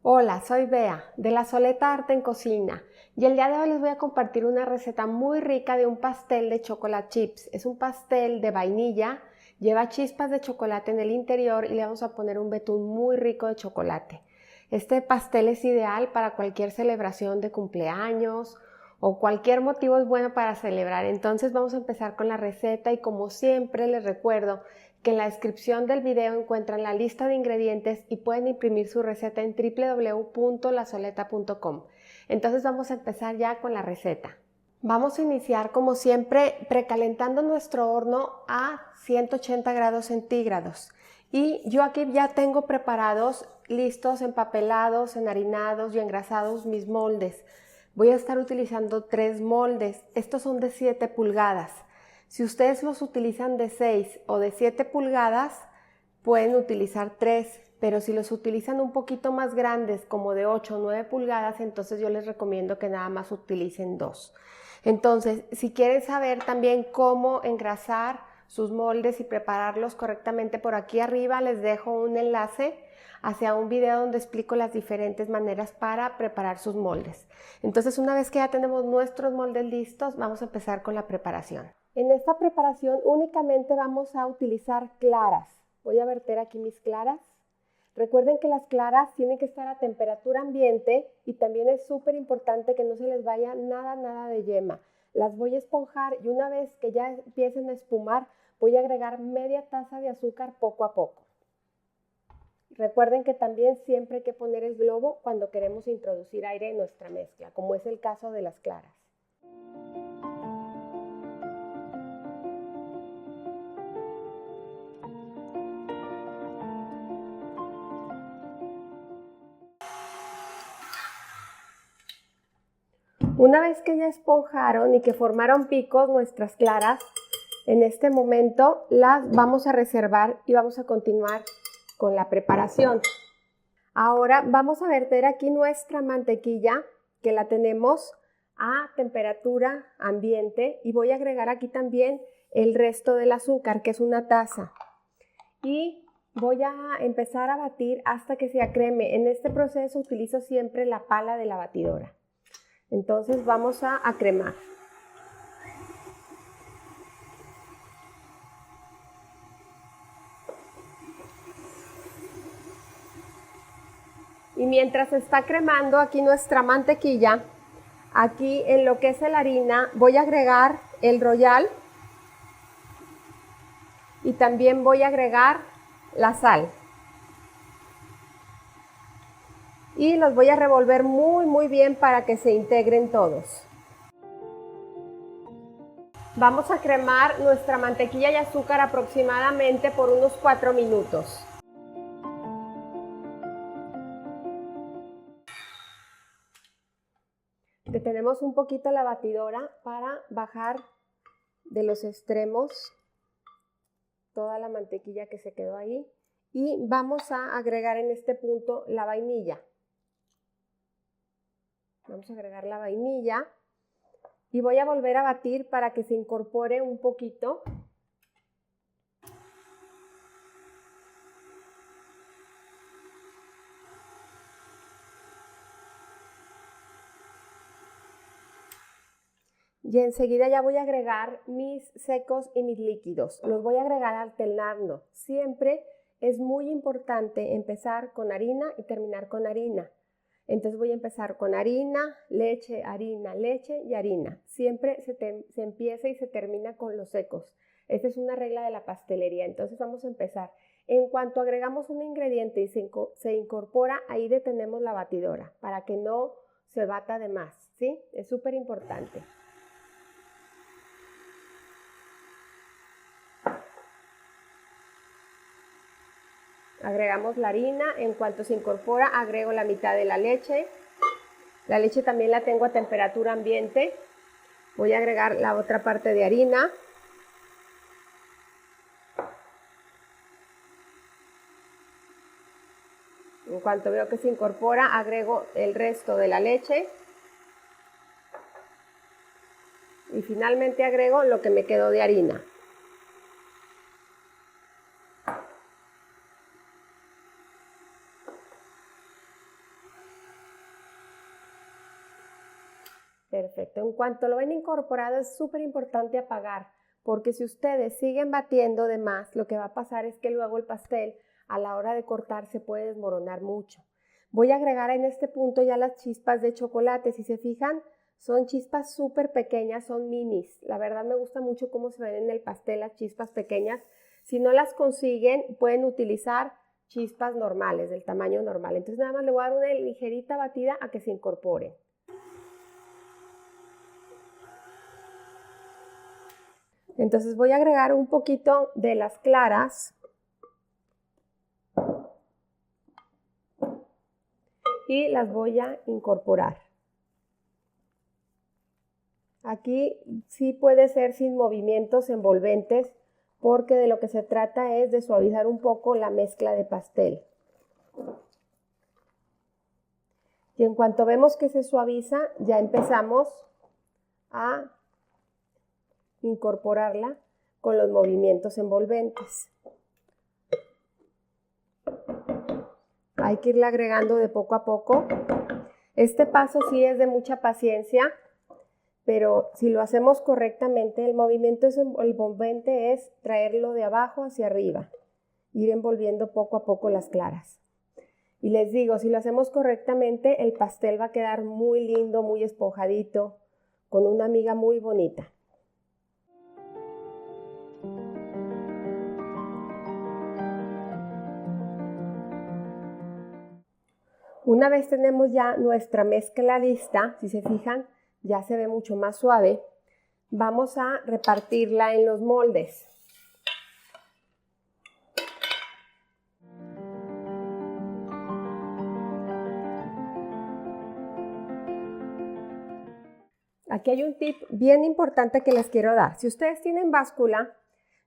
Hola, soy Bea, de La Soleta Arte en Cocina, y el día de hoy les voy a compartir una receta muy rica de un pastel de chocolate chips. Es un pastel de vainilla, lleva chispas de chocolate en el interior y le vamos a poner un betún muy rico de chocolate. Este pastel es ideal para cualquier celebración de cumpleaños o cualquier motivo es bueno para celebrar. Entonces vamos a empezar con la receta y como siempre les recuerdo que en la descripción del video encuentran la lista de ingredientes y pueden imprimir su receta en www.lasoleta.com. Entonces vamos a empezar ya con la receta. Vamos a iniciar como siempre precalentando nuestro horno a 180 grados centígrados. Y yo aquí ya tengo preparados, listos, empapelados, enharinados y engrasados mis moldes. Voy a estar utilizando 3 moldes. Estos son de 7 pulgadas. Si ustedes los utilizan de 6 o de 7 pulgadas, pueden utilizar 3, pero si los utilizan un poquito más grandes, como de 8 o 9 pulgadas, entonces yo les recomiendo que nada más utilicen 2. Entonces, si quieren saber también cómo engrasar sus moldes y prepararlos correctamente, por aquí arriba les dejo un enlace hacia un video donde explico las diferentes maneras para preparar sus moldes. Entonces, una vez que ya tenemos nuestros moldes listos, vamos a empezar con la preparación. En esta preparación únicamente vamos a utilizar claras. Voy a verter aquí mis claras. Recuerden que las claras tienen que estar a temperatura ambiente y también es súper importante que no se les vaya nada de yema. Las voy a esponjar y una vez que ya empiecen a espumar, voy a agregar media taza de azúcar poco a poco. Recuerden que también siempre hay que poner el globo cuando queremos introducir aire en nuestra mezcla, como es el caso de las claras. Una vez que ya esponjaron y que formaron picos nuestras claras, en este momento las vamos a reservar y vamos a continuar con la preparación. Ahora vamos a verter aquí nuestra mantequilla, que la tenemos a temperatura ambiente, y voy a agregar aquí también el resto del azúcar, que es una taza. Y voy a empezar a batir hasta que se acreme. En este proceso utilizo siempre la pala de la batidora. Entonces vamos a cremar. Y mientras está cremando aquí nuestra mantequilla, aquí en lo que es la harina voy a agregar el royal y también voy a agregar la sal. Y los voy a revolver muy bien para que se integren todos. Vamos a cremar nuestra mantequilla y azúcar aproximadamente por unos 4 minutos. Detenemos un poquito la batidora para bajar de los extremos toda la mantequilla que se quedó ahí y vamos a agregar en este punto la vainilla. Vamos a agregar la vainilla y voy a volver a batir para que se incorpore un poquito. Y enseguida ya voy a agregar mis secos y mis líquidos. Los voy a agregar alternando. Siempre es muy importante empezar con harina y terminar con harina. Entonces voy a empezar con harina, leche y harina. Siempre se empieza y se termina con los secos. Esta es una regla de la pastelería. Entonces vamos a empezar. En cuanto agregamos un ingrediente y se incorpora, ahí detenemos la batidora para que no se bata de más, ¿sí? Es súper importante. Agregamos la harina, en cuanto se incorpora agrego la mitad de la leche. La leche también la tengo a temperatura ambiente. Voy a agregar la otra parte de harina. En cuanto veo que se incorpora, agrego el resto de la leche. Y finalmente agrego lo que me quedó de harina. Perfecto. En cuanto lo ven incorporado, es súper importante apagar, porque si ustedes siguen batiendo de más, lo que va a pasar es que luego el pastel a la hora de cortar se puede desmoronar mucho. Voy a agregar en este punto ya las chispas de chocolate. Si se fijan, son chispas súper pequeñas, son minis. La verdad me gusta mucho cómo se ven en el pastel las chispas pequeñas. Si no las consiguen, pueden utilizar chispas normales, del tamaño normal. Entonces nada más le voy a dar una ligerita batida a que se incorporen. Entonces voy a agregar un poquito de las claras y las voy a incorporar. Aquí sí puede ser sin movimientos envolventes, porque de lo que se trata es de suavizar un poco la mezcla de pastel. Y en cuanto vemos que se suaviza, ya empezamos a incorporarla con los movimientos envolventes. Hay que irla agregando de poco a poco. Este paso sí es de mucha paciencia, pero si lo hacemos correctamente, el movimiento envolvente es traerlo de abajo hacia arriba, ir envolviendo poco a poco las claras. Y les digo, si lo hacemos correctamente, el pastel va a quedar muy lindo, muy esponjadito, con una miga muy bonita. Una vez tenemos ya nuestra mezcla lista, si se fijan, ya se ve mucho más suave, vamos a repartirla en los moldes. Aquí hay un tip bien importante que les quiero dar. Si ustedes tienen báscula,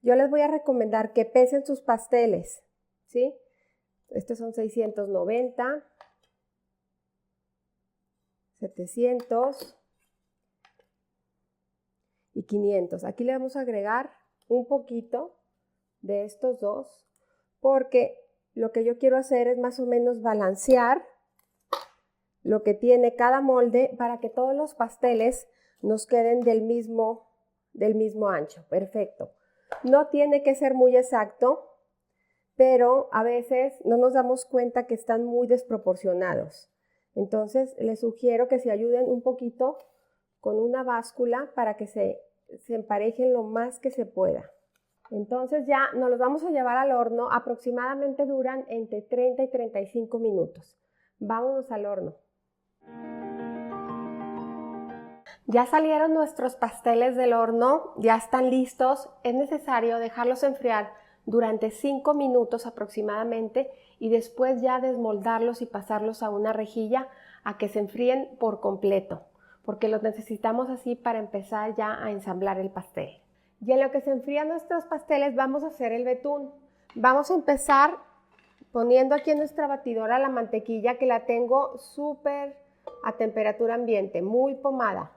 yo les voy a recomendar que pesen sus pasteles, ¿sí? Estos son 690, 700 y 500. Aquí le vamos a agregar un poquito de estos dos, porque lo que yo quiero hacer es más o menos balancear lo que tiene cada molde para que todos los pasteles nos queden del mismo ancho. Perfecto. No tiene que ser muy exacto, pero a veces no nos damos cuenta que están muy desproporcionados. Entonces, les sugiero que se ayuden un poquito con una báscula para que se emparejen lo más que se pueda. Entonces ya nos los vamos a llevar al horno. Aproximadamente duran entre 30 y 35 minutos. Vámonos al horno. Ya salieron nuestros pasteles del horno, ya están listos. Es necesario dejarlos enfriar durante 5 minutos aproximadamente y después ya desmoldarlos y pasarlos a una rejilla a que se enfríen por completo, porque los necesitamos así para empezar ya a ensamblar el pastel. Y en lo que se enfrían nuestros pasteles vamos a hacer el betún. Vamos a empezar poniendo aquí en nuestra batidora la mantequilla, que la tengo súper a temperatura ambiente, muy pomada.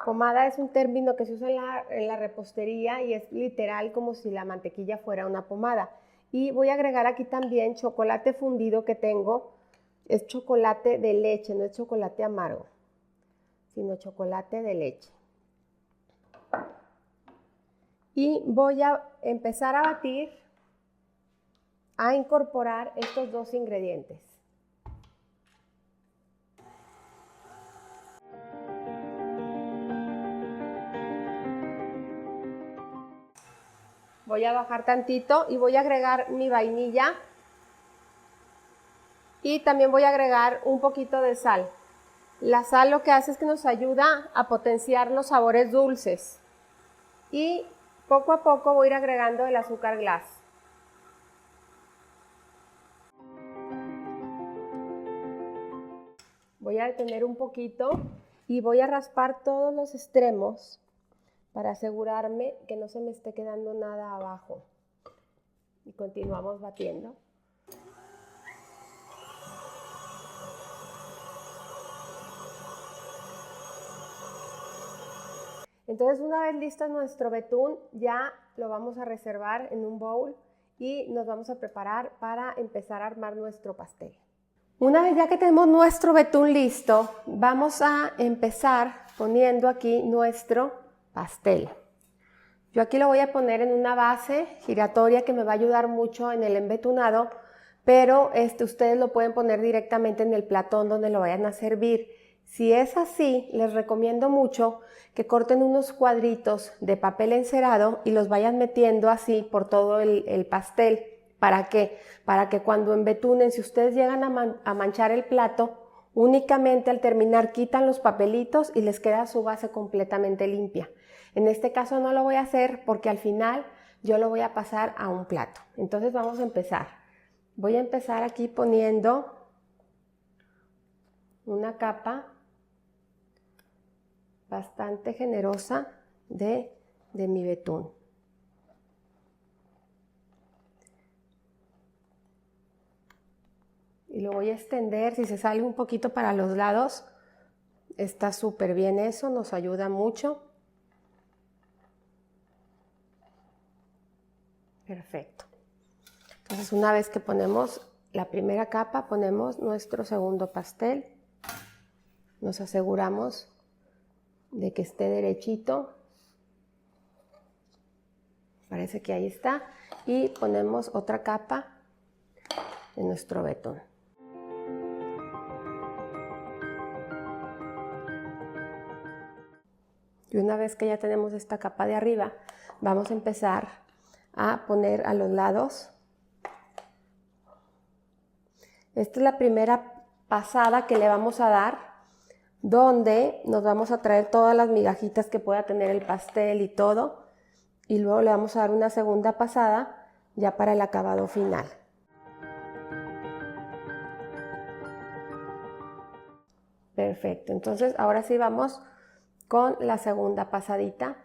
Pomada es un término que se usa en la repostería y es literal como si la mantequilla fuera una pomada. Y voy a agregar aquí también chocolate fundido que tengo. Es chocolate de leche, no es chocolate amargo, sino chocolate de leche. Y voy a empezar a batir, a incorporar estos dos ingredientes. Voy a bajar tantito y voy a agregar mi vainilla y también voy a agregar un poquito de sal. La sal lo que hace es que nos ayuda a potenciar los sabores dulces. Y poco a poco voy a ir agregando el azúcar glass. Voy a detener un poquito y voy a raspar todos los extremos para asegurarme que no se me esté quedando nada abajo. Y continuamos batiendo. Entonces, una vez listo nuestro betún, ya lo vamos a reservar en un bowl y nos vamos a preparar para empezar a armar nuestro pastel. Una vez ya que tenemos nuestro betún listo, vamos a empezar poniendo aquí nuestro pastel. Yo aquí lo voy a poner en una base giratoria que me va a ayudar mucho en el embetunado, pero ustedes lo pueden poner directamente en el platón donde lo vayan a servir. Si es así, les recomiendo mucho que corten unos cuadritos de papel encerado y los vayan metiendo así por todo el pastel. ¿Para qué? Para que cuando embetunen, si ustedes llegan a manchar el plato, únicamente al terminar quitan los papelitos y les queda su base completamente limpia. En este caso no lo voy a hacer porque al final yo lo voy a pasar a un plato. Entonces vamos a empezar. Voy a empezar aquí poniendo una capa bastante generosa de mi betún. Y lo voy a extender. Si se sale un poquito para los lados, está súper bien eso, nos ayuda mucho. Perfecto. Entonces, una vez que ponemos la primera capa, ponemos nuestro segundo pastel. Nos aseguramos de que esté derechito. Parece que ahí está. Y ponemos otra capa de nuestro betún. Y una vez que ya tenemos esta capa de arriba, vamos a empezar a poner a los lados. Esta es la primera pasada que le vamos a dar, donde nos vamos a traer todas las migajitas que pueda tener el pastel y todo. Y luego le vamos a dar una segunda pasada ya para el acabado final. Perfecto, entonces ahora sí vamos con la segunda pasadita.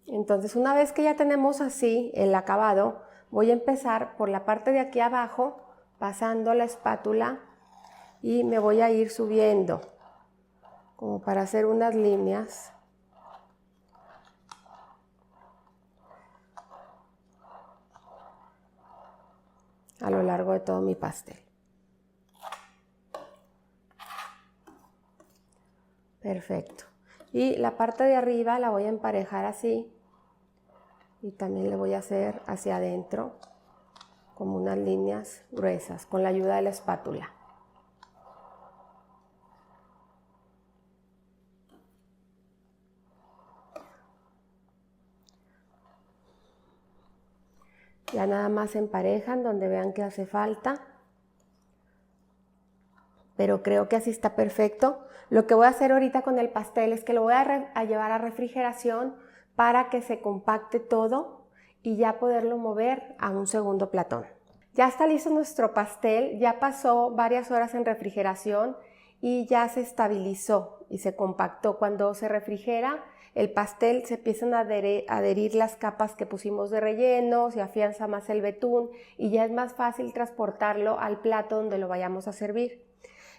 Entonces, una vez que ya tenemos así el acabado, voy a empezar por la parte de aquí abajo, pasando la espátula y me voy a ir subiendo, como para hacer unas líneas. A lo largo de todo mi pastel. Perfecto. Y la parte de arriba la voy a emparejar así. Y también le voy a hacer hacia adentro, como unas líneas gruesas, con la ayuda de la espátula. Ya nada más se emparejan donde vean que hace falta. Pero creo que así está perfecto. Lo que voy a hacer ahorita con el pastel es que lo voy a llevar a refrigeración para que se compacte todo y ya poderlo mover a un segundo platón. Ya está listo nuestro pastel, ya pasó varias horas en refrigeración y ya se estabilizó y se compactó. Cuando se refrigera, el pastel se empiezan a adherir las capas que pusimos de relleno, se afianza más el betún y ya es más fácil transportarlo al plato donde lo vayamos a servir.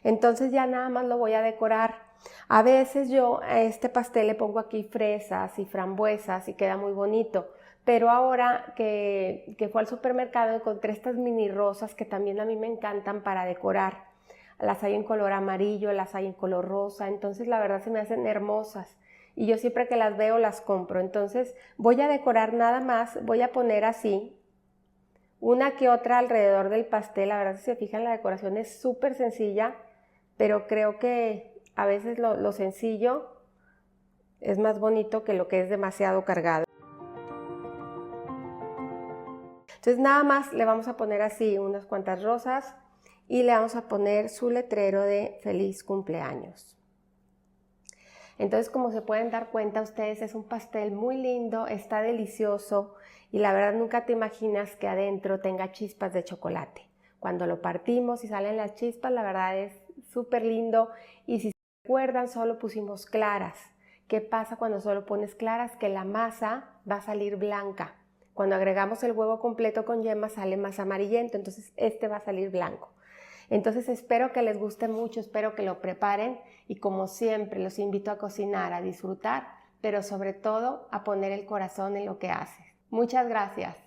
Entonces ya nada más lo voy a decorar. A veces yo a este pastel le pongo aquí fresas y frambuesas y queda muy bonito. Pero ahora que fue al supermercado encontré estas mini rosas que también a mí me encantan para decorar. Las hay en color amarillo, las hay en color rosa, entonces la verdad se me hacen hermosas. Y yo siempre que las veo las compro. Entonces voy a decorar nada más, voy a poner así una que otra alrededor del pastel. La verdad, si se fijan, la decoración es súper sencilla, pero creo que a veces lo sencillo es más bonito que lo que es demasiado cargado. Entonces nada más le vamos a poner así unas cuantas rosas y le vamos a poner su letrero de feliz cumpleaños. Entonces, como se pueden dar cuenta ustedes, es un pastel muy lindo, está delicioso y la verdad nunca te imaginas que adentro tenga chispas de chocolate. Cuando lo partimos y salen las chispas, la verdad es súper lindo. Y si se recuerdan, solo pusimos claras. ¿Qué pasa cuando solo pones claras? Que la masa va a salir blanca. Cuando agregamos el huevo completo con yema sale más amarillento, entonces este va a salir blanco. Entonces espero que les guste mucho, espero que lo preparen y como siempre los invito a cocinar, a disfrutar, pero sobre todo a poner el corazón en lo que haces. Muchas gracias.